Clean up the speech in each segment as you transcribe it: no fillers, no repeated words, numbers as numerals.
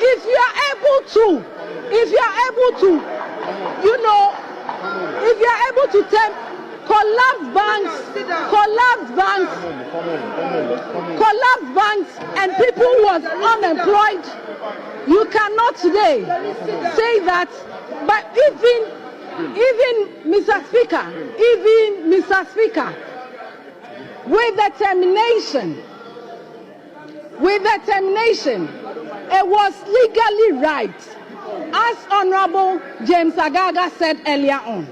if you are able to, if you are able to tell collapse banks, and people who was unemployed, you cannot today say that. But even Mr. Speaker, with determination, it was legally right, as Honorable James Agaga said earlier on.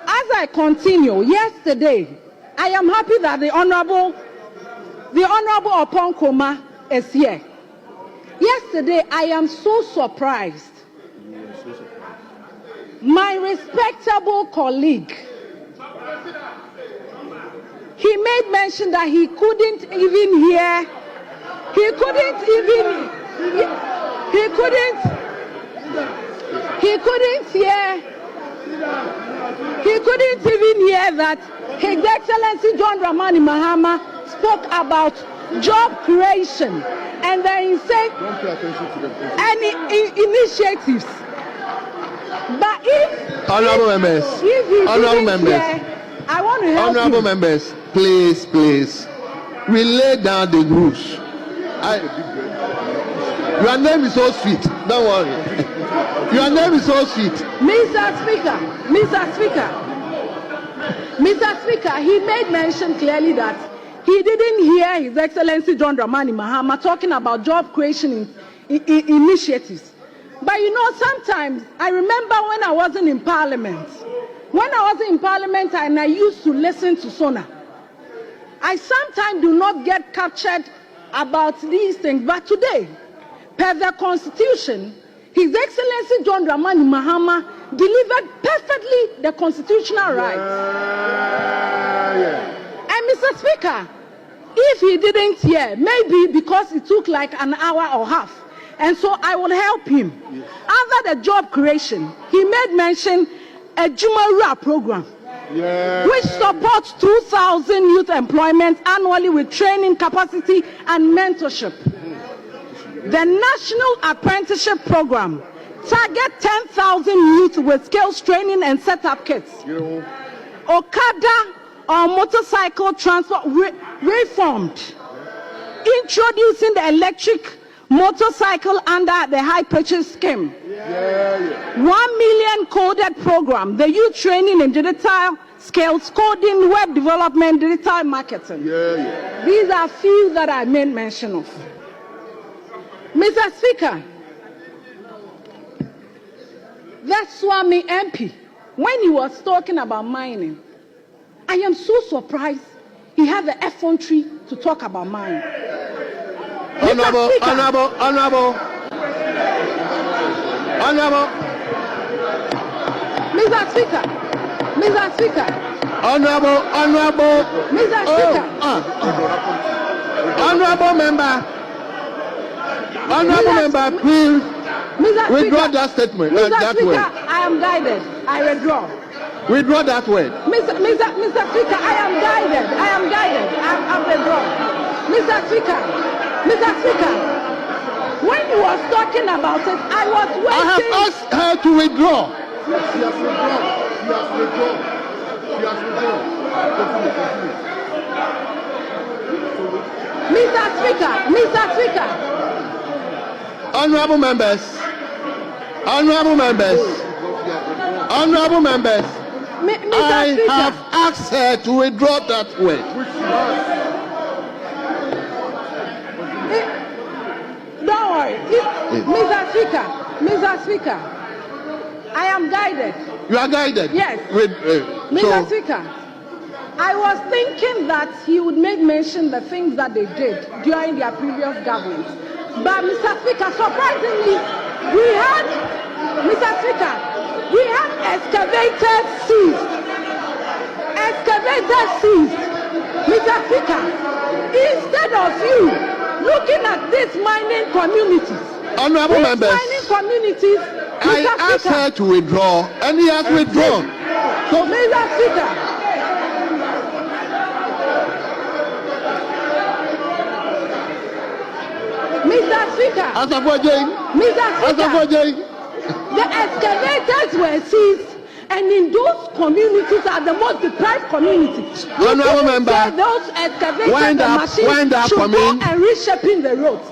As I continue, yesterday, I am happy that the Honorable Oponkoma is here. Yesterday, I am so surprised. My respectable colleague, he made mention that he couldn't even hear. He couldn't even hear that His Excellency John Dramani Mahama spoke about job creation, and then he said any initiatives. But if honorable members, I want to help honorable you. members, please, we lay down the rules. Your name is so sweet. Don't worry. Your name is so sweet. Mr. Speaker, he made mention clearly that he didn't hear His Excellency John Dramani Mahama talking about job creation initiatives. But sometimes I remember when I wasn't in Parliament. When I was in Parliament and I used to listen to Sona, I sometimes do not get captured about these things. But today, per the Constitution, His Excellency John Dramani Mahama delivered perfectly the constitutional rights. And Mr. Speaker, if he didn't hear, maybe because it took like an hour or half, and so I will help him. Under the job creation, he made mention a Jumarua program, which supports 2,000 youth employment annually with training, capacity, and mentorship. The National Apprenticeship Program target 10,000 youth with skills training and setup kits. Okada or motorcycle transport reformed, introducing the electric motorcycle under the high purchase scheme. 1 million coded program, the youth training in digital skills, coding, web development, digital marketing. These are few that I made mention of. Mr. Speaker, that's Swami MP, when he was talking about mining, I am so surprised he had the effrontery to talk about mining. Honorable. Mr. Speaker. Honorable. Mr. Speaker. Honorable member, please withdraw that statement. Mr. That Speaker, way. I am guided. I withdraw. Withdraw that way. Mr. Speaker, I am guided. I withdraw. Mr. Speaker, when you was talking about it, I was waiting. I have asked her to withdraw. She has withdrawn. Mr. Speaker. Honorable members. I have asked her to withdraw that way. Don't worry. Mr. Speaker, I am guided. You are guided? Yes. Mr. Speaker, I was thinking that he would make mention the things that they did during their previous government. But Mr. Speaker, surprisingly, we had excavators seized. Mr. Speaker, instead of you looking at these mining communities, honorable members, I asked her to withdraw, and he has withdrawn. So, Mr. Speaker, Mr. Speaker, Asafo Jay. the excavators were seized, and in those communities are the most deprived communities. Honorable member, those excavators wind and up machines should for go me. and reshaping the roads.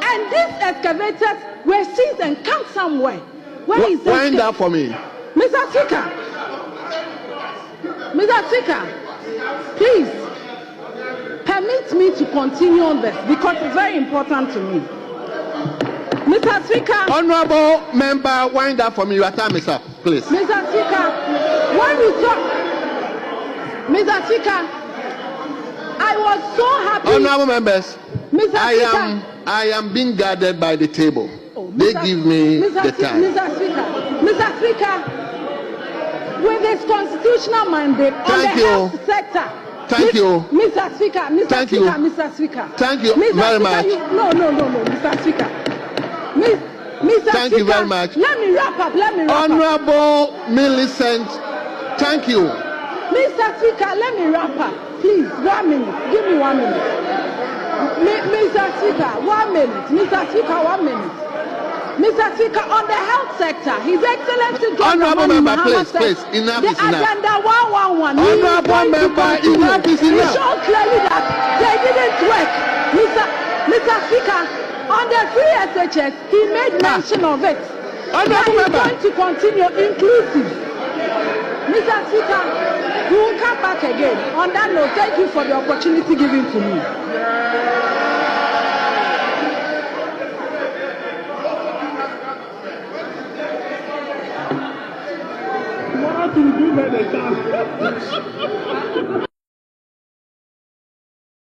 And these excavators were seized and come somewhere. Where is that? Wind up for me. Mr. Speaker, please permit me to continue on this because it's very important to me. Mr. Speaker. Honorable member, wind up for me. Your time is up, please. Mr. Speaker, when we talk, Mr. Speaker, I was so happy. Honorable members, Mr. Speaker, I am being guarded by the table. They give me the time. Mr. Speaker, with this constitutional mandate on the health sector. Thank you. Mr. Speaker, Mr. Speaker. Thank you very much. No, Mr. Speaker. Mr. Thank Speaker, you very much. Let me wrap up. Honorable Millicent, thank you. Mr. Speaker, let me wrap up. Please, 1 minute. Give me 1 minute. Mr. Speaker, 1 minute. Mr. Speaker, 1 minute. Mr. Speaker, on the health sector, His Excellency John Dramani Mahama said enough is the enough. Agenda 111 Honorable member, enough is He enough. showed clearly that they didn't work. Mr. Speaker, on the free SHS, he made mention of it. Honorable member, going to continue inclusive. Mr. Speaker, we will come back again. On that note, thank you for the opportunity given to me. What do you do, man?